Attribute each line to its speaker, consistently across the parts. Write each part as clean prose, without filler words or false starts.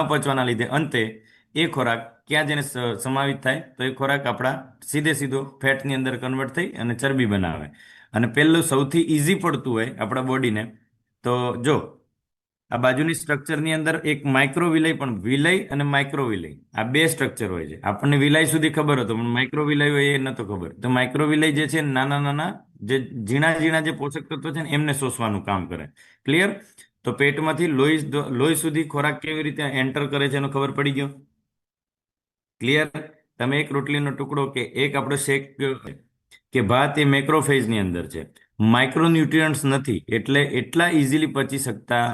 Speaker 1: પચવાના લીધે અંતે એ ખોરાક ક્યાં જેને સમાવિત થાય તો એ ખોરાક આપણા સીધે સીધો ફેટની અંદર કન્વર્ટ થઈ અને ચરબી બનાવે. અને પહેલું સૌથી ઇઝી પડતું હોય આપણા બોડીને, તો જો આ બાજુની સ્ટ્રક્ચરની અંદર એક માઇક્રો વિલય, પણ વિલય અને માઇક્રો વિલય આ બે સ્ટ્રક્ચર હોય છે. આપણને વિલય સુધી ખબર હતો, પણ માઇક્રો વિલય હોય એ નતો ખબર. તો માઇક્રો વિલય જે છે નાના નાના જે ઝીણા ઝીણા જે પોષક તત્વો છે ને એમને શોષવાનું કામ કરે. ક્લિયર? તો પેટમાંથી લોહી સુધી ખોરાક કેવી રીતે એન્ટર કરે છે એનો ખબર પડી ગયો? ક્લિયર? તમે એક રોટલીનો ટુકડો કે એક આપણો શેક કે ભાત એ મેક્રોફેજની અંદર છે, માઇક્રોન્યુટ્રિયન્ટ્સ નથી, એટલે એટલા ઇઝીલી પચી શકતા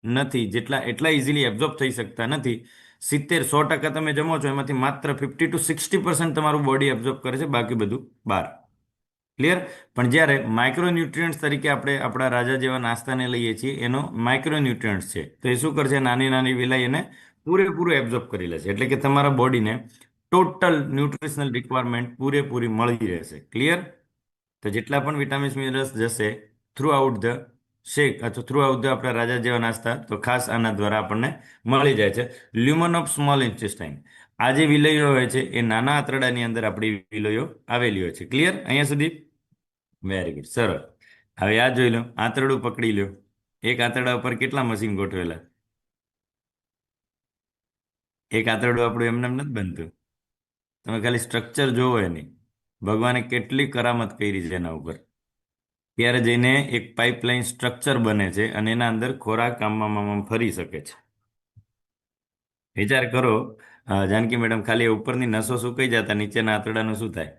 Speaker 1: નથી, એટલા ઇઝીલી એબ્ઝોર્બ થઈ શકતા નથી. 70-100% તમે જમો છો એમાંથી માત્ર 50-60% તમારું બોડી એબ્ઝોર્બ કરે છે, બાકી બધું બહાર. ક્લિયર? પણ જ્યારે માઇક્રોન્યુટ્રિયન્ટ્સ તરીકે આપણે આપણા રાજા જેવા નાસ્તાને લઈએ છીએ, એનો માઇક્રોન્યુટ્રિયન્ટ્સ છે, તો એ શું કરશે? નાની નાની વિલાઈ એને પૂરેપૂરું એબ્ઝોર્બ કરી લેશે, એટલે કે તમારા બોડીને ટોટલ ન્યુટ્રિશનલ રિક્વાયરમેન્ટ પૂરેપૂરી મળી રહેશે. ક્લિયર? તો જેટલા પણ વિટામિન્સ મિનરલ્સ જશે થ્રુ આઉટ ધ શેક અથવા થ્રુ આઉટ ધ આપણા રાજા જેવા નાસ્તા, તો ખાસ આના દ્વારા આપણને મળી જાય છે. લ્યુમન ઓફ સ્મોલ ઇન્ટેસ્ટાઇન, આ જે વિલયો હોય છે એ નાના આંતરડાની અંદર આપણી વિલયો આવેલી હોય છે. ક્લિયર અહીંયા સુધી? વેરી ગુડ, સરસ. હવે આ જોઈ લો, આંતરડું પકડી લો. એક આંતરડા ઉપર કેટલા મશીન ગોઠવેલા? એક આંતરડું આપણું એમને એમ નથી બનતું. તમે ખાલી સ્ટ્રક્ચર જોવો એની, ભગવાને કેટલી કરામત કરી છે એના ઉપર. ત્યારે જઈને એક પાઇપલાઇન સ્ટ્રક્ચર બને છે અને એના અંદર ખોરાક આમાં આમાં ફરી શકે છે. વિચાર કરો, જાનકી મેડમ, ખાલી ઉપરની નસો સુકાઈ જતા નીચેના આંતરડાનું શું થાય?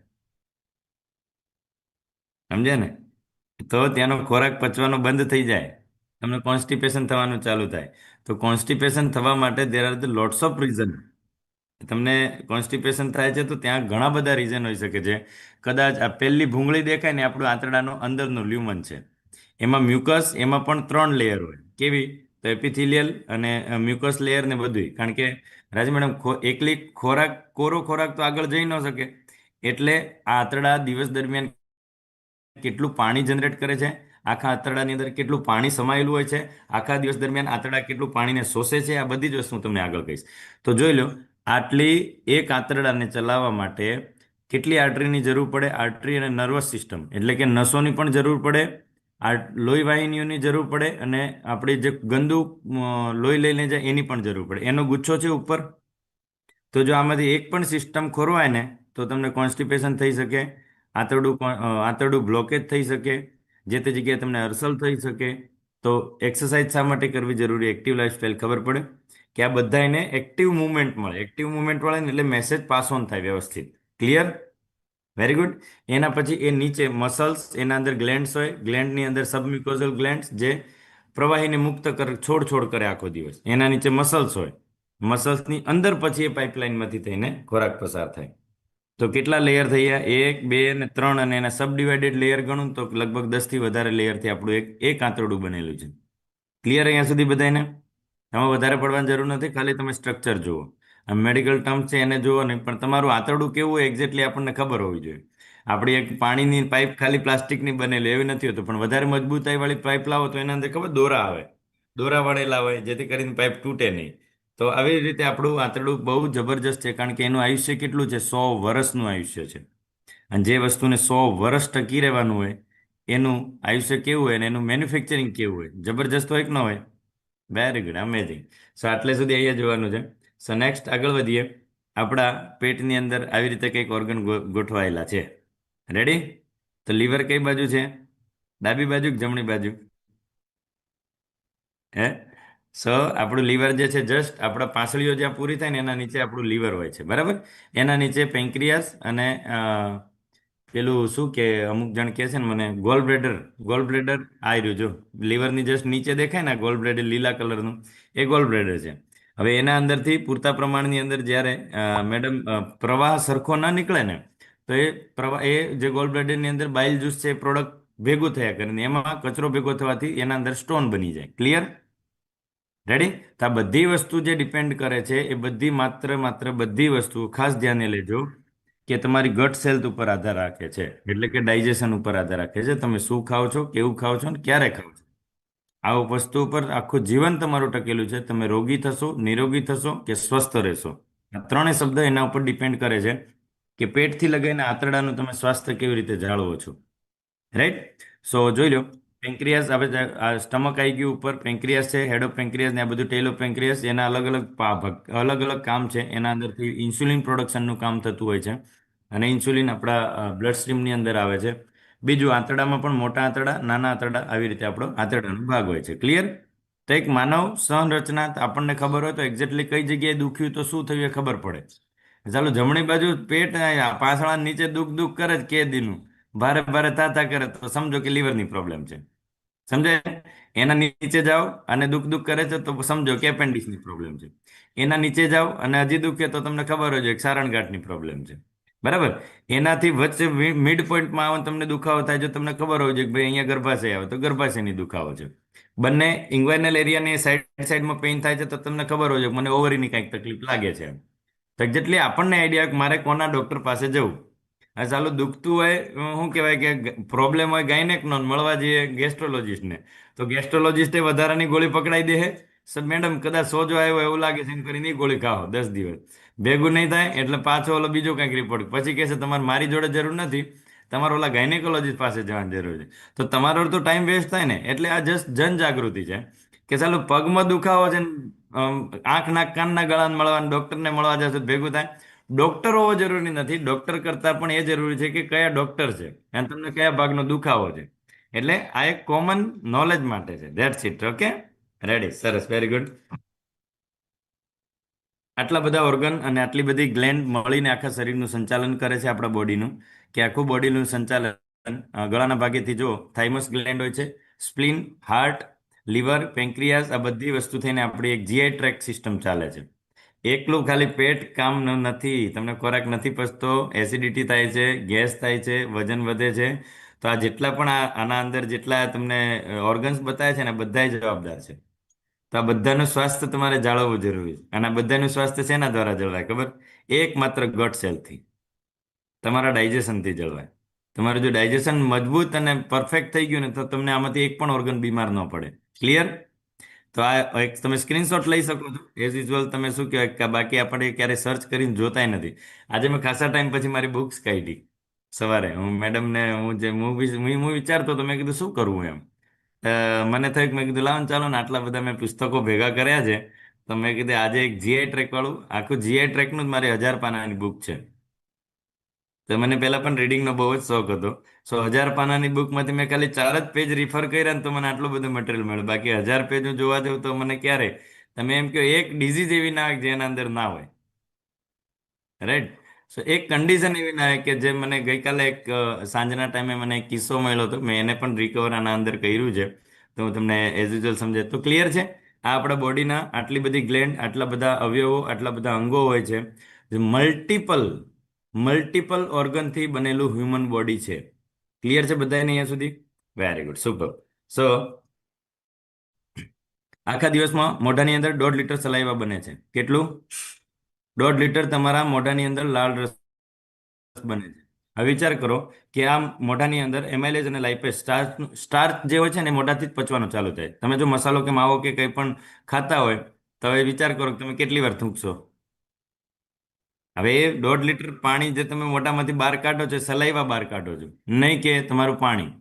Speaker 1: સમજે ને? તો ત્યાંનો ખોરાક પચવાનો બંધ થઈ જાય, તમને કોન્સ્ટિપેશન થવાનું ચાલુ થાય. તો કોન્સ્ટિપેશન થવા માટે there are the lots of reason. તમને કોન્સ્ટિપેશન થાય છે તો ત્યાં ઘણા બધા રીઝન હોઈ શકે છે. કદાચ આ પહેલી ભૂંગળી દેખાય ને આપણું આંતરડાનો અંદરનું લ્યુમન છે, એમાં મ્યુકસ, એમાં પણ 3 લેયર હોય. કેવી? તો એપિથિલિયલ અને મ્યુકસ લેયર ને બધું. કારણ કે રાજી મેડમ, એકલી ખોરાક, કોરો ખોરાક તો આગળ જઈ ન શકે, એટલે આ આંતરડા દિવસ દરમિયાન કેટલું પાણી જનરેટ કરે છે, આખા આંતરડાની અંદર કેટલું પાણી સમાયેલું હોય છે, આખા દિવસ દરમિયાન આંતરડા કેટલું પાણીને શોષે છે, આ બધી જ વસ્તુ હું તમને આગળ કહીશ. તો જોઈ લો, આટલી એક આંતરડાને ચલાવવા માટે કેટલી આર્ટરીની જરૂર પડે? આર્ટરી અને નર્વસ સિસ્ટમ, એટલે કે નસોની પણ જરૂર પડે, લોહી વાહિનીઓની જરૂર પડે, અને આપણે જે ગંદુ લોહી લઈને જાય એની પણ જરૂર પડે. એનો ગુચ્છો છે ઉપર. તો જો આમાંથી એક પણ સિસ્ટમ ખોરવાય ને તો તમને કોન્સ્ટિપેશન થઈ શકે, આંતરડું બ્લોકેજ થઈ શકે, જે તે જગ્યાએ તમને અર્સલ થઈ શકે. તો એક્સરસાઇઝ શા માટે કરવી જરૂરી? Active lifestyle. ખબર પડે કે આ બધા એને એક્ટિવ મુવમેન્ટ મળે. એક્ટિવ મુવમેન્ટ મળે ને એટલે મેસેજ પાસ ઓન થાય વ્યવસ્થિત. ક્લિયર? Very good. એના પછી એ નીચે મસલ્સ, એના અંદર ગ્લેન્ડ્સ હોય, ગ્લેન્ડની અંદર સબમ્યુકોઝલ ગ્લેન્ડ્સ જે પ્રવાહીને મુક્ત કરે, છોડ કરે આખો દિવસ. એના નીચે મસલ્સ હોય, મસલ્સની અંદર પછી એ પાઇપલાઇનમાંથી થઈને ખોરાક પસાર થાય. તો કેટલા લેયર થઈ ગયા? 1, 2 અને 3, અને એના સબડિવાઇડેડ લેયર ગણું તો લગભગ 10થી વધારે લેયરથી આપણું એક આંતરડું બનેલું છે. ક્લિયર અહીંયા સુધી બધાને? એમાં વધારે પડવાની જરૂર નથી, ખાલી તમે સ્ટ્રક્ચર જુઓ. મેડિકલ ટર્મ છે એને જુઓ નહીં, પણ તમારું આંતરડું કેવું હોય એક્ઝેક્ટલી આપણને ખબર હોવી જોઈએ. આપણી એક પાણીની પાઇપ ખાલી પ્લાસ્ટિકની બનેલી એવી નથી હોતું, પણ વધારે મજબૂતાઈ વાળી પાઇપ લાવો તો એના અંદર ખબર દોરા આવે, દોરા વળેલા હોય, જેથી કરીને પાઇપ તૂટે નહીં. તો આવી રીતે આપણું આંતરડું બહુ જબરજસ્ત છે, કારણ કે એનું આયુષ્ય કેટલું છે? 100 વર્ષનું આયુષ્ય છે. અને જે વસ્તુને 100 વર્ષ ટકી રહેવાનું હોય એનું આયુષ્ય કેવું હોય, અને એનું મેન્યુફેક્ચરિંગ કેવું હોય, જબરજસ્ત હોય કે ન હોય? Very good, amazing. સો આટલે સુધી અહીંયા જોવાનું છે. સો નેક્સ્ટ આગળ વધીએ. આપણા પેટની અંદર આવી રીતે કંઈક ઓર્ગન ગોઠવાયેલા છે. રેડી? તો લીવર કઈ બાજુ છે? ડાબી બાજુ કે જમણી બાજુ? હે? સો આપણું લીવર જે છે, જસ્ટ આપણા પાંસળીઓ જ્યાં પૂરી થાય ને એના નીચે આપણું લીવર હોય છે, બરાબર? એના નીચે પેન્ક્રિયાસ અને પેલું શું કે અમુક જણ કહે છે ને મને, ગોલ બ્લેડર આ રહ્યું જો, લીવરની જસ્ટ નીચે દેખાય ને ગોલ બ્લેડર લીલા કલરનું, એ ગોલ બ્લેડર છે. હવે એના અંદરથી પૂરતા પ્રમાણની અંદર જ્યારે મેડમ પ્રવાહ સરખો ના નીકળે ને, તો એ પ્રવાહ, એ જે ગોલ બ્લેડરની અંદર બાઇલ જ્યુસ છે એ પ્રોડક્ટ ભેગું થયા કરીને એમાં કચરો ભેગો થવાથી એના અંદર સ્ટોન બની જાય. ક્લિયર? રેડી? તો આ બધી વસ્તુ જે ડિપેન્ડ કરે છે એ બધી માત્ર બધી વસ્તુ ખાસ ધ્યાને લેજો કે તમારી ગટ હેલ્થ ઉપર આધાર રાખે છે, એટલે કે ડાયજેશન ઉપર આધાર રાખે છે. તમે શું ખાઓ છો, કેવું ખાઓ છો, અને ક્યારે ખાઓ છો. આ વસ્તુ ઉપર આખું જીવન તમારું ટકેલું છે. તમે રોગી થશો, નિરોગી થશો કે સ્વસ્થ રહેશો. આ ત્રણેય શબ્દ એના ઉપર ડિપેન્ડ કરે છે કે પેટથી લગાવીને આંતરડાનું તમે સ્વાસ્થ્ય કેવી રીતે જાળવો છો. રાઈટ. સો જોઈ લો, પેન્ક્રિયાસ હવે આ સ્ટમક આવી ગયું ઉપર, પેન્ક્રિયાસ છે, હેડ ઓફ પેન્ક્રિયાસ ને આ બધું ટેલ ઓફ પેન્ક્રિયાસ, એના અલગ અલગ અલગ અલગ કામ છે. એના અંદરથી ઇન્સ્યુલિન પ્રોડક્શનનું કામ થતું હોય છે અને ઇન્સ્યુલિન આપણા બ્લડ સ્ટ્રીમની અંદર આવે છે. બીજું, આંતરડામાં પણ મોટા આંતરડા, નાના આંતરડા, આવી રીતે આપણો આંતરડાનો ભાગ હોય છે. ક્લિયર? તો એક માનવ સંરચના આપણને ખબર હોય તો એક્ઝેક્ટલી કઈ જગ્યાએ દુખ્યું તો શું થયું એ ખબર પડે. ચાલો, જમણી બાજુ પેટ પાછળ નીચે દુખ દુખ કરે જ કે દીનું, ભારે ભારે થાતા કરે તો સમજો કે લીવરની પ્રોબ્લેમ છે. સમજાય? એના નીચે જાઓ અને દુઃખ દુઃખ કરે છે તો સમજો કે એપેન્ડિક્સની પ્રોબ્લેમ છે. એના નીચે જાઓ અને હજી દુખે તો તમને ખબર હોય કે સારણગાંઠની પ્રોબ્લેમ છે. બરાબર? એનાથી વચ્ચે મિડ પોઈન્ટમાં આવો તમને દુખાવો થાય, જો તમને ખબર હોય છે કે ભાઈ અહીંયા ગર્ભાશય આવે તો ગર્ભાશયની દુખાવો છે. બંને ઇન્ગ્વાઇનલ એરિયાની સાઈડ સાઈડમાં પેઇન થાય છે તો તમને ખબર હોય છે કે મને ઓવરીની કંઈક તકલીફ લાગે છે. તો જેટલી આપણને આઈડિયા કે મારે કોના ડોક્ટર પાસે જવું. આ ચાલુ દુખતું હોય, શું કહેવાય કે પ્રોબ્લેમ હોય ગાયનેકનો, મળવા જઈએ ગેસ્ટ્રોલોજીસ્ટને, તો ગેસ્ટ્રોલોજીસ્ટે વધારાની ગોળી પકડાઈ દે. મેડમ કદાચ સોજો આવ્યો એવું લાગે છે એમ કરીને ઈ ગોળી ખાઓ 10 દિવસ, ભેગું નહીં થાય એટલે પાછો ઓલો બીજો કંઈક રિપોર્ટ, પછી કહેશે તમારે મારી જોડે જરૂર નથી, તમારે ઓલા ગાયનેકોલોજીસ્ટ પાસે જવાની જરૂર છે. તો તમારો તો ટાઈમ વેસ્ટ થાય ને. એટલે આ જસ્ટ જનજાગૃતિ છે કે ચાલો પગમાં દુખાવો છે ને, આંખ નાક કાનના ગળાને મળવા ડોક્ટરને મળવા જશે તો ભેગું થાય. ડોક્ટર હોવો જરૂરી નથી, ડોક્ટર કરતાં પણ એ જરૂરી છે કે કયા ડોક્ટર છે અને તમને કયા ભાગનો દુખાવો છે. એટલે આ એક કોમન નોલેજ માટે છે. That's it. ઓકે, રેડી, સરસ, વેરી ગુડ. આટલા બધા ઓર્ગન અને આટલી બધી ગ્લેન્ડ મળીને આખા શરીરનું સંચાલન કરે છે આપણા બોડીનું, કે આખું બોડીનું સંચાલન ગળાના ભાગેથી જો થાઇમસ ગ્લેન્ડ હોય છે, સ્પ્લીન, હાર્ટ, લીવર, પેન્ક્રિયાસ, આ બધી વસ્તુ થઈને આપણી એક જીઆઈ ટ્રેક સિસ્ટમ ચાલે છે. એકલું ખાલી પેટ કામ નથી, તમને ખોરાક નથી પચતો, એસિડિટી થાય છે, ગેસ થાય છે, વજન વધે છે. તો આ જેટલા પણ આના અંદર જેટલા તમને ઓર્ગન્સ બતાવે છે ને, બધા જવાબદાર છે. તો આ બધાનું સ્વાસ્થ્ય તમારે જાળવવું જરૂરી છે. અને આ બધાનું સ્વાસ્થ્ય શેના દ્વારા જળવાય ખબર? એકમાત્ર ગટ સેલથી, તમારા ડાયજેશનથી જળવાય. તમારું જો ડાયજેશન મજબૂત અને પરફેક્ટ થઈ ગયું ને, તો તમને આમાંથી એક પણ ઓર્ગન બીમાર ન પડે. ક્લિયર? તો આ એક તમે સ્ક્રીનશોટ લઈ શકો છો. એઝ યુઝ્યુઅલ તમે શું કહેવાય કે બાકી આપણે ક્યારે સર્ચ કરીને જોતાય નથી. આજે મેં ખાસા ટાઈમ પછી મારી બુક્સ કાઢી સવારે. હું મેડમને હું જે હું વિચારતો તો મેં કીધું શું કરવું એમ. મને થયું કે મેં કીધું લાવો ને, ચાલો ને, આટલા બધા મેં પુસ્તકો ભેગા કર્યા છે તો મેં કીધું આજે એક જીઆઈ ટ્રેક વાળું આખું જીઆઈ ટ્રેકનું જ મારી 1000 પાનાની બુક છે. તો મને પહેલા પણ રીડિંગનો બહુ જ શોખ હતો. 1000 પાનાની બુકમાંથી મેં ખાલી 4 જ પેજ રિફર કર્યા ને તો મને આટલું બધું મટીરિયલ મળ્યું. બાકી 1000 પેજ હું જોવા જાઉં તો મને ક્યારે, તમે એમ કહો એક ડિઝીઝ એવી ના હોય કે જેના અંદર ના હોય. રાઈટ. સો એક કન્ડિશન એવી ના હોય કે જે મને ગઈકાલે એક સાંજના ટાઈમે મને એક કિસ્સો મળ્યો હતો, મેં એને પણ રિકવર આના અંદર કર્યું છે. તો હું તમને એઝ યુઝ્યુઅલ સમજે તો ક્લિયર છે. આ આપણા બોડીના આટલી બધી ગ્લેન્ડ, આટલા બધા અવયવો, આટલા બધા અંગો હોય છે. મલ્ટિપલ મલ્ટિપલ ઓર્ગનથી બનેલું હ્યુમન બોડી છે. ક્લિયર છે બધાને અહીંયા સુધી? Very good, super. સો આખા દિવસમાં મોઢાની અંદર 1.5 લીટર સલાઈવા બને છે. કેટલું? 1.5 લીટર તમારા મોઢાની અંદર લાળ રસ બને છે. હવે વિચાર કરો કે આ મોઢાની અંદર એમાઇલેજ અને લાઇપેઝ, સ્ટાર્ચ જે હોય છે ને, એ મોઢાથી જ પચવાનું ચાલુ થાય. તમે જો મસાલો કે માવો કે કંઈ પણ ખાતા હોય તો હવે વિચાર કરો કે તમે કેટલી વાર થૂંકશો. હવે એ 1.5 લીટર પાણી જે તમે મોઢામાંથી બહાર કાઢો છો, સલાઈવા બહાર કાઢો છો, નહીં કે તમારું પાણી.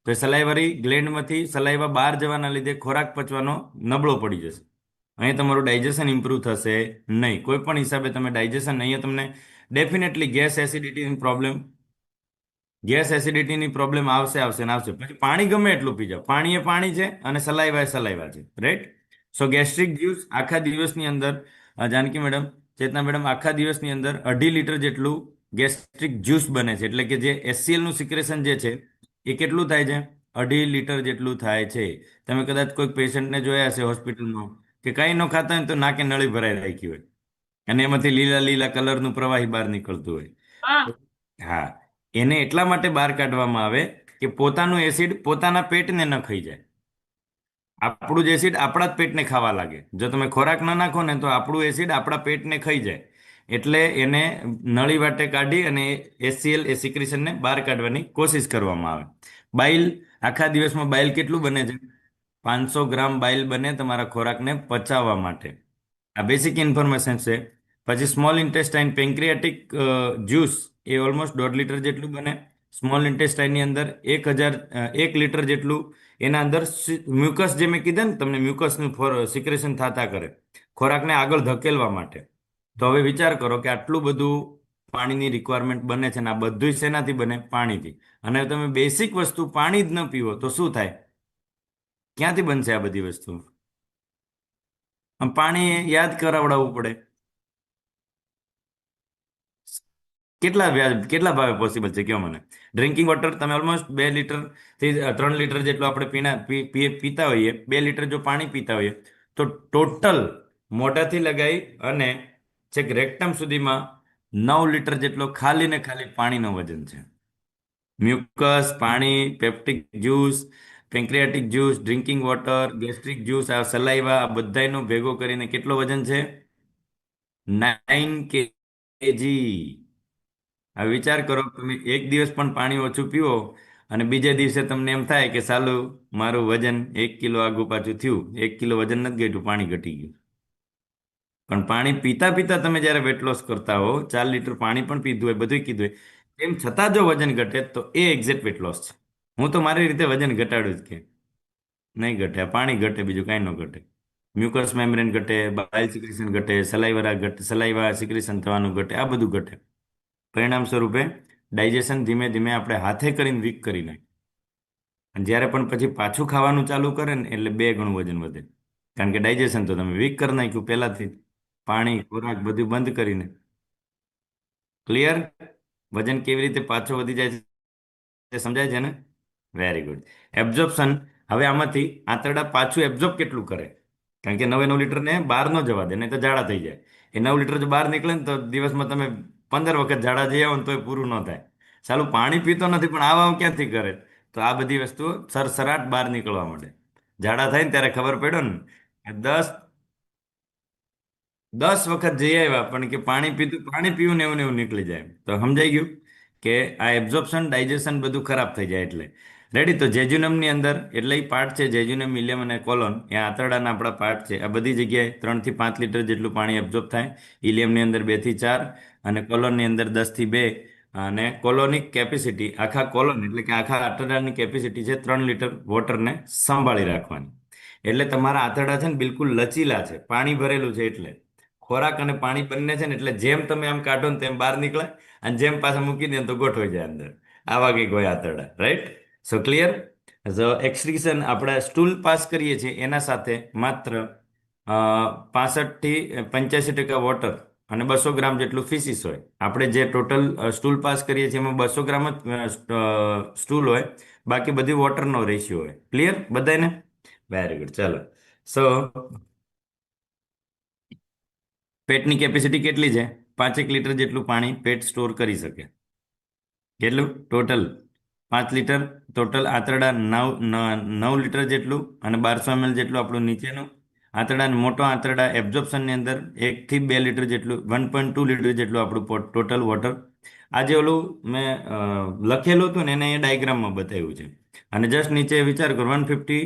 Speaker 1: તો સલાઈવારી ગ્લેન્ડમાંથી સલાઈવા બહાર જવાના લીધે ખોરાક પચવાનો નબળો પડી જશે. અહીં તમારું ડાયજેશન ઇમ્પ્રૂવ થશે નહીં. કોઈ પણ હિસાબે તમે ડાયજેશન, અહીંયા તમને ડેફિનેટલી ગેસ એસિડિટીની પ્રોબ્લેમ આવશે, આવશે ને આવશે. પછી પાણી ગમે એટલું પી જાઓ, પાણી એ પાણી છે અને સલાઈવા એ સલાઈવા છે. રાઈટ. સો ગેસ્ટ્રિક જ્યુસ આખા દિવસની અંદર, જાનકી મેડમ, ચેતના મેડમ, આખા દિવસની અંદર 2.5 લીટર જેટલું ગેસ્ટ્રિક જ્યુસ બને છે. એટલે કે જે એસસીએલ નું સિક્રેશન જે છે એ કેટલું થાય છે? 2.5 લીટર જેટલું થાય છે. તમે કદાચ કોઈક પેશન્ટને જોયા હશે હોસ્પિટલમાં કે કંઈ ન ખાતા હોય તો નાકે નળી ભરાઈ રાખી હોય અને એમાંથી લીલા લીલા કલરનું પ્રવાહી બહાર નીકળતું હોય. હા, એને એટલા માટે બહાર કાઢવામાં આવે કે પોતાનું એસિડ પોતાના પેટને ન ખાઈ જાય. આપણું જ એસિડ આપણા જ પેટને ખાવા લાગે. જો તમે ખોરાક ના નાખો ને તો આપણું એસિડ આપણા પેટને ખાઈ જાય. એટલે એને નળી વાટે કાઢી અને એચસીએલ એ સિક્રેશનને બહાર કાઢવાની કોશિશ કરવામાં આવે. બાઇલ, આખા દિવસમાં બાઇલ કેટલું બને છે? 500 ગ્રામ બાઇલ બને તમારા ખોરાકને પચાવવા માટે. આ બેસિક ઇન્ફોર્મેશન છે. પછી સ્મોલ ઇન્ટેસ્ટાઇન પેન્ક્રિયાટિક જ્યુસ એ ઓલમોસ્ટ 1.5 લીટર જેટલું બને. સ્મોલ ઇન્ટેસ્ટાઇનની અંદર 1 લીટર જેટલું એના અંદર મ્યુકસ, જે મેં કીધા ને તમને, મ્યુકસનું સિક્રેશન થતા કરે ખોરાકને આગળ ધકેલવા માટે. તો હવે વિચાર કરો કે આટલું બધું પાણીની રિક્વાયરમેન્ટ બને છે, ને આ બધું શેનાથી બને? પાણીથી. અને તમે બેસિક વસ્તુ પાણી જ ન પીવો તો શું થાય? ક્યાંથી બનશે આ બધી વસ્તુ? આમ પાણી યાદ કરાવડાવવું પડે. કેટલા ભાવે પોસિબલ છે, કયો મને? ડ્રિંકિંગ વોટર તમે ઓલમોસ્ટ 2 લીટર થી 3 લીટર જેટલું આપણે પીતા હોઈએ. 2 લીટર જો પાણી પીતા હોઈએ તો ટોટલ મોઢાથી લગાવી અને છેક રેક્ટમ સુધીમાં 9 લીટર જેટલો ખાલી ને ખાલી પાણીનો વજન છે. મ્યુકસ, પાણી, peptic juice, pancreatic juice, drinking water, gastric juice, આ સલાઈવા, આ બધાયનો ભેગો કરીને કેટલો વજન છે? 9 kg. હવે વિચાર કરો, તમે એક દિવસ પણ પાણી ઓછું પીવો અને બીજે દિવસે તમને એમ થાય કે સાલું મારું વજન 1 કિલો આગું પાછું થયું. 1 કિલો વજન નથી ઘટ્યું, પાણી ઘટી ગયું. પણ પાણી પીતા પીતા તમે જ્યારે વેટ લોસ કરતા હો, 4 લીટર પાણી પણ પીધું હોય, બધું કીધું હોય, તેમ છતાં જો વજન ઘટે તો એ એક્ઝેક્ટ વેટ લોસ છે. હું તો મારી રીતે વજન ઘટાડું જ કે નહીં ઘટે, આ પાણી ઘટે, બીજું કાંઈ ન ઘટે. મ્યુકસ મેમ્બ્રેન ઘટે, બાઇલ સિક્રેશન ઘટે, સલાઈવા સિક્રેશન થવાનું ઘટે, આ બધું ઘટે. પરિણામ સ્વરૂપે ડાયજેશન ધીમે ધીમે આપણે હાથે કરીને વીક કરી નાખે. અને જ્યારે પણ પછી પાછું ખાવાનું ચાલુ કરે ને એટલે 2 ગણું વજન વધે. કારણ કે ડાયજેશન તો તમે વીક કરી નાખ્યું પહેલાથી જ. પાણી, ખોરાક બધું બંધ કરીને. ક્લિયર? વજન કેવી રીતે પાછો વધી જાય છે તે સમજાય છે ને? Very good. એબ્ઝોર્પ્શન. હવે આમાંથી આંતરડા પાછું એબ્ઝોર્બ કેટલું કરે? કારણ કે 9 લીટર ને બહાર ન જવા દે, નહીં તો ઝાડા થઈ જાય. એ 9 લીટર જો બહાર નીકળે ને તો દિવસમાં તમે 15 વખત ઝાડા જઈ આવો ને તોય પૂરું ન થાય. સાલું પાણી પીતો નથી પણ આવ ક્યાંથી કરે? તો આ બધી વસ્તુઓ સરસરાટ બહાર નીકળવા માંડે. ઝાડા થાય ને ત્યારે ખબર પડ્યો ને કે 10 વખત જઈ આવ્યા પણ કે પાણી પીતું, પાણી પીવું ને એવું ને એવું નીકળી જાય. તો સમજાઈ ગયું કે આ એબ્ઝોર્પ્શન, ડાયજેશન બધું ખરાબ થઈ જાય એટલે. રેડી? તો જેજ્યુનમની અંદર એટલે પાર્ટ છે જેજ્યુનમ, ઇલિયમ અને કોલોન, એ આંતરડાના આપણા પાર્ટ છે. આ બધી જગ્યાએ 3 થી 5 લીટર જેટલું પાણી એબ્ઝોર્બ થાય. ઇલિયમની અંદર 2 થી 4 અને કોલોનની અંદર 10 થી 2. અને કોલોનિક કેપેસિટી, આખા કોલોન એટલે કે આખા આંતરડાની કેપેસિટી છે 3 લીટર વોટરને સંભાળી રાખવાની. એટલે તમારા આંતરડા છે ને બિલકુલ લચીલા છે, પાણી ભરેલું છે એટલે. ખોરાક અને પાણી બંને છે ને એટલે જેમ તમે આમ કાઢો ને તેમ બહાર નીકળે, અને જેમ પાછા મૂકી દે ને તો ગોઠવાઈ જાય અંદર. આવા કંઈક હોય આંતરડા. રાઈટ? સો ક્લિયર? એક્સક્રીશન, આપણે સ્ટૂલ પાસ કરીએ છીએ એના સાથે માત્ર 65 થી 85% વોટર અને 200 ગ્રામ જેટલું ફિસિસ હોય. આપણે જે ટોટલ સ્ટૂલ પાસ કરીએ છીએ એમાં 200 ગ્રામ જ સ્ટૂલ હોય, બાકી બધી વોટરનો રેશિયો હોય. ક્લિયર બધાને? Very good. ચાલો. સો પેટની કેપેસિટી કેટલી છે? 5 લીટર જેટલું પાણી પેટ સ્ટોર કરી શકે. કેટલું ટોટલ? 5 લીટર. ટોટલ આંતરડા 9 લીટર જેટલું અને 1200 ml જેટલું આપણું નીચેનું આંતરડા અને મોટો આંતરડા એબ્ઝોર્પ્શનની અંદર 1 થી 2 લીટર જેટલું, 1.2 લીટર જેટલું આપણું ટોટલ વોટર. આજે ઓલું મેં લખેલું હતું ને એને એ ડાયગ્રામમાં બતાવ્યું છે. અને જસ્ટ નીચે વિચાર કરો, 150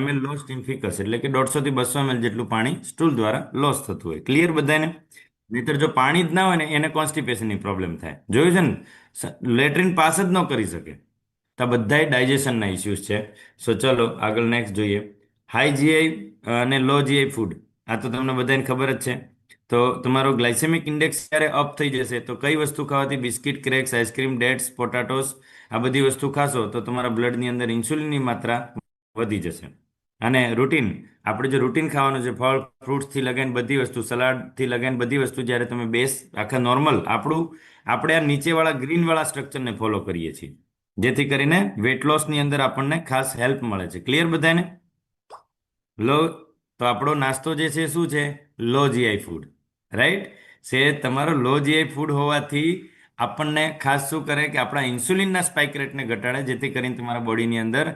Speaker 1: ml લોસ્ટ ઇન ફિકસ, એટલે કે 150 થી 200 ml જેટલું પાણી સ્ટૂલ દ્વારા લોસ થતું હોય. ક્લિયર બધાને? નહીતર જો પાણી જ ના હોય ને એને કોન્સ્ટિપેશનની પ્રોબ્લેમ થાય. જોયું છે ને? લેટ્રિન પાસ જ ન કરી શકે. તો આ બધાય ડાયજેશનના ઇશ્યુઝ છે. સો ચલો આગળ નેક્સ્ટ જોઈએ. હાઈ જીઆઈ અને લો જીઆઈ ફૂડ. આ તો તમને બધાને ખબર જ છે. તો તમારો ગ્લાયસેમિક ઇન્ડેક્સ જ્યારે અપ થઈ જશે તો કઈ વસ્તુ ખાવાથી? બિસ્કિટ, ક્રેક્સ, આઈસ્ક્રીમ, ડેટ્સ, પોટાટોસ, આ બધી વસ્તુ ખાશો તો તમારા બ્લડની અંદર ઇન્સ્યુલિનની માત્રા વધી જશે. અને રૂટીન, આપણે જે રૂટીન ખાવાનું છે, ફળ ફ્રૂટ્સથી લગાવીને બધી વસ્તુ, સલાડથી લગાવીને બધી વસ્તુ, જ્યારે તમે બેસ આખા નોર્મલ આપણે આ નીચેવાળા ગ્રીનવાળા સ્ટ્રક્ચરને ફોલો કરીએ છીએ, જેથી કરીને વેટ લોસની અંદર આપણને ખાસ હેલ્પ મળે છે. ક્લિયર બધાને? લો. તો આપણો નાસ્તો જે છે શું છે? લો જીઆઈ ફૂડ. રાઈટ? તમારો લો જીઆઈ ફૂડ હોવાથી આપણને ખાસ શું કરે કે આપણા ઇન્સ્યુલિનના સ્પાઇક રેટને ઘટાડે, જેથી કરીને તમારા બોડીની અંદર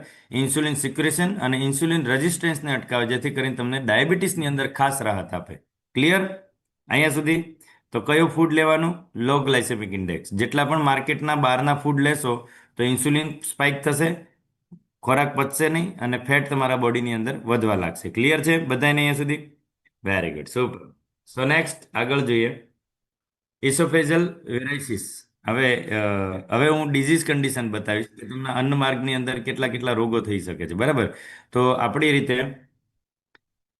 Speaker 1: ઇન્સ્યુલિન સિક્રેશન અને ઇન્સ્યુલિન રેઝિસ્ટન્સને અટકાવે, જેથી કરીને તમને ડાયાબિટીસની અંદર ખાસ રાહત આપે. ક્લિયર અહીંયા સુધી? તો કયું ફૂડ લેવાનું? લો ગ્લાયસેમિક ઇન્ડેક્સ. જેટલા પણ માર્કેટના બહારના ફૂડ લેશો તો ઇન્સ્યુલિન સ્પાઇક થશે, ખોરાક પચશે નહીં અને ફેટ તમારા બોડીની અંદર વધવા લાગશે. ક્લિયર છે બધાને અહીંયા સુધી? Very good, super. So next આગળ જોઈએ. ઇસોફેજલ વેરાઇસિસ. હવે હું ડિઝીઝ કન્ડિશન બતાવીશ કે તમને અન્ન માર્ગની અંદર કેટલા કેટલા રોગો થઈ શકે છે, બરાબર? તો આપણી રીતે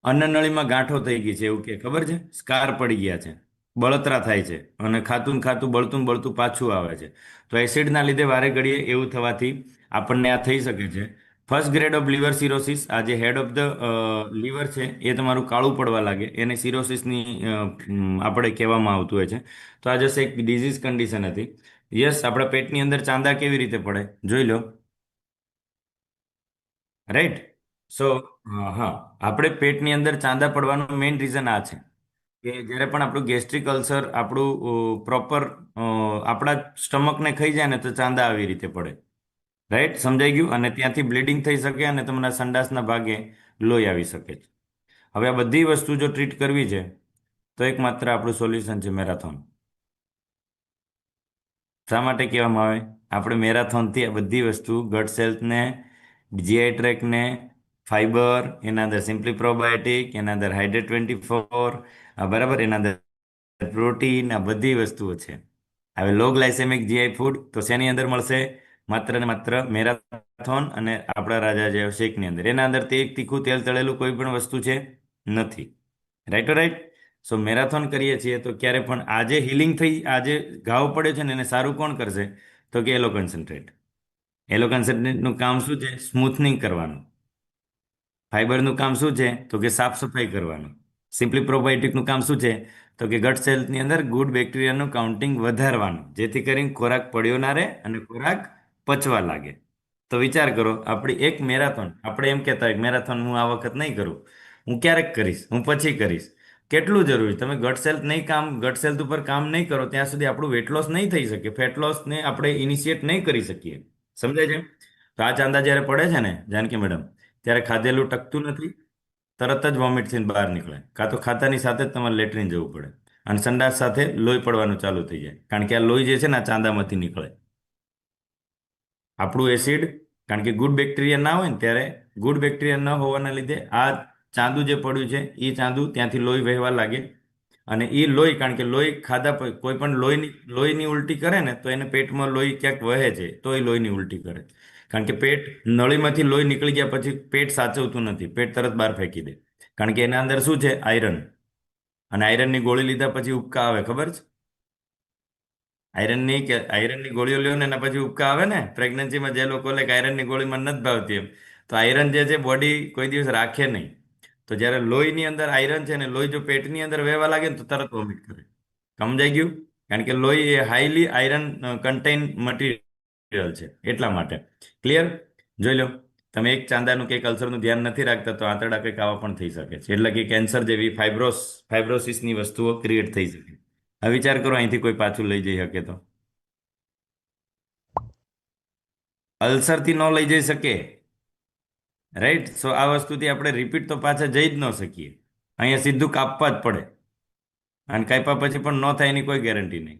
Speaker 1: અન્નનળીમાં ગાંઠો થઈ ગઈ છે એવું કે ખબર છે, સ્કાર પડી ગયા છે, બળતરા થાય છે અને ખાતું ને ખાતું બળતું ને બળતું પાછું આવે છે. તો એસિડના લીધે વારે ઘડીએ એવું થવાથી આપણને આ થઈ શકે છે. First grade of liver cirrhosis, આ જે હેડ ઓફ ધ લીવર છે એ તમારું કાળું પડવા લાગે, એને સિરોસિસની આપણે કહેવામાં આવતું હોય છે. તો આ જશે એક ડિઝીઝ કન્ડિશન હતી. યસ, આપણા પેટની અંદર ચાંદા કેવી રીતે પડે જોઈ લો. રાઈટ. સો હા, આપણે પેટની અંદર ચાંદા પડવાનું મેઇન રીઝન આ છે કે જ્યારે પણ આપણું ગેસ્ટ્રિક અલ્સર આપણું પ્રોપર આપણા સ્ટમકને ખાઈ જાય ને તો ચાંદા આવી રીતે પડે. રાઈટ, સમજાઈ ગયું? અને ત્યાંથી બ્લીડિંગ થઈ શકે અને તમારા સંડાસના ભાગે લોહી આવી શકે છે. હવે આ બધી વસ્તુ જો ટ્રીટ કરવી છે તો એકમાત્ર આપણું સોલ્યુશન છે મેરાથોન. શા માટે કહેવામાં આવે? આપણે મેરાથોનથી આ બધી વસ્તુ ગટ હેલ્થને, જીઆઈ ટ્રેકને, ફાઈબર, એના અંદર સિમ્પલી પ્રોબાયોટિક, એના અંદર હાઇડ્રેટ 24, બરાબર, એના અંદર પ્રોટીન, આ બધી વસ્તુઓ છે. હવે લો ગ્લાયસેમિક જીઆઈ ફૂડ તો શેની અંદર મળશે? માત્ર ને માત્ર મેરાથોન અને આપણા રાજા જે શેકની અંદર. એના અંદર તે તીખું તેલ તળેલું કોઈ પણ વસ્તુ છે નથી. Right right. સો મેરાથોન કરીએ છીએ તો ક્યારે પણ આજે હિલિંગ થઈ, આજે ઘાવ પડ્યો છે ને એને સારું કોણ કરશે? તો કે એલો કન્સન્ટ્રેટ. એલો કન્સન્ટ્રેટનું કામ શું છે? સ્મૂથનિંગ કરવાનું. ફાઈબરનું કામ શું છે? તો કે સાફ સફાઈ કરવાનું. સિમ્પલી પ્રોબાયોટિકનું કામ શું છે? તો કે ગટ સેલ્સની અંદર ગુડ બેક્ટેરિયાનું કાઉન્ટિંગ વધારવાનું, જેથી કરીને ખોરાક પડ્યો ના રહે અને ખોરાક પચવા લાગે. તો વિચાર કરો, આપણી એક મેરાથોન, આપણે એમ કહેતા હોય મેરાથોન હું આ વખત નહીં કરું, હું ક્યારેક કરીશ, હું પછી કરીશ. કેટલું જરૂરી? તમે ગટ સેલ્સ નહીં કામ, ગટ સેલ્સ ઉપર કામ નહીં કરો ત્યાં સુધી આપણું વેટ લોસ નહીં થઈ શકે, ફેટ લોસને આપણે ઇનિશિએટ નહીં કરી શકીએ. સમજાય છે? તો આ ચાંદા જ્યારે પડે છે ને જાનકી મેડમ, ત્યારે ખાધેલું ટકતું નથી, તરત જ વોમિટ થઈને બહાર નીકળે, કાં તો ખાતાની સાથે જ તમારે લેટ્રિન જવું પડે અને સંડાસ સાથે લોહી પડવાનું ચાલુ થઈ જાય, કારણ કે આ લોહી જે છે ને આ ચાંદામાંથી નીકળે. આપણું એસિડ, કારણ કે ગુડ બેક્ટેરિયા ના હોય ને ત્યારે, ગુડ બેક્ટેરિયા ન હોવાના લીધે આ ચાંદુ જે પડ્યું છે એ ચાંદુ ત્યાંથી લોહી વહેવા લાગે અને એ લોહી, કારણ કે લોહી ખાધા કોઈ પણ લોહીની ઉલટી કરે ને તો એને પેટમાં લોહી ક્યાંક વહે છે તો એ લોહીની ઉલટી કરે. કારણ કે પેટ નળીમાંથી લોહી નીકળી ગયા પછી પેટ સાચવતું નથી, પેટ તરત બહાર ફેંકી દે. કારણ કે એના અંદર શું છે? આયરન. અને આયરનની ગોળી લીધા પછી ઉપકા આવે, ખબર છે? આયરનની, કે આયરનની ગોળીઓ લ્યો ને એના પછી ઉપકા આવે ને, પ્રેગ્નન્સીમાં જે લોકો લે કે આયરનની ગોળી મને નથી ભાવતી એમ, તો આયરન જે છે બોડી કોઈ દિવસ રાખે નહીં. તો જ્યારે લોહીની અંદર આયરન છે ને લોહી જો પેટની અંદર વહેવા લાગે ને તો તરત વોમિટ કરે. સમજાઈ ગયું? કારણ કે લોહી એ હાઈલી આયરન કન્ટેઇન મટીરિયલ છે એટલા માટે. ક્લિયર? જોઈ લો, તમે એક ચાંદાનું કે એક અલ્સરનું ધ્યાન નથી રાખતા તો આંતરડા કંઈક આવા પણ થઈ શકે છે, એટલે કે કેન્સર જેવી ફાઇબ્રોસિસની વસ્તુઓ ક્રિએટ થઈ શકે. હવે વિચાર કરો, અહીંથી કોઈ પાછું લઈ જઈ શકે તો? અલ્સરથી ન લઈ જઈ શકે. રાઈટ. સો આ વસ્તુથી આપણે રિપીટ તો પાછા જઈ જ ન શકીએ, અહીંયા સીધું કાપવા જ પડે અને કાપ્યા પછી પણ ન થાય એની કોઈ ગેરંટી નહીં.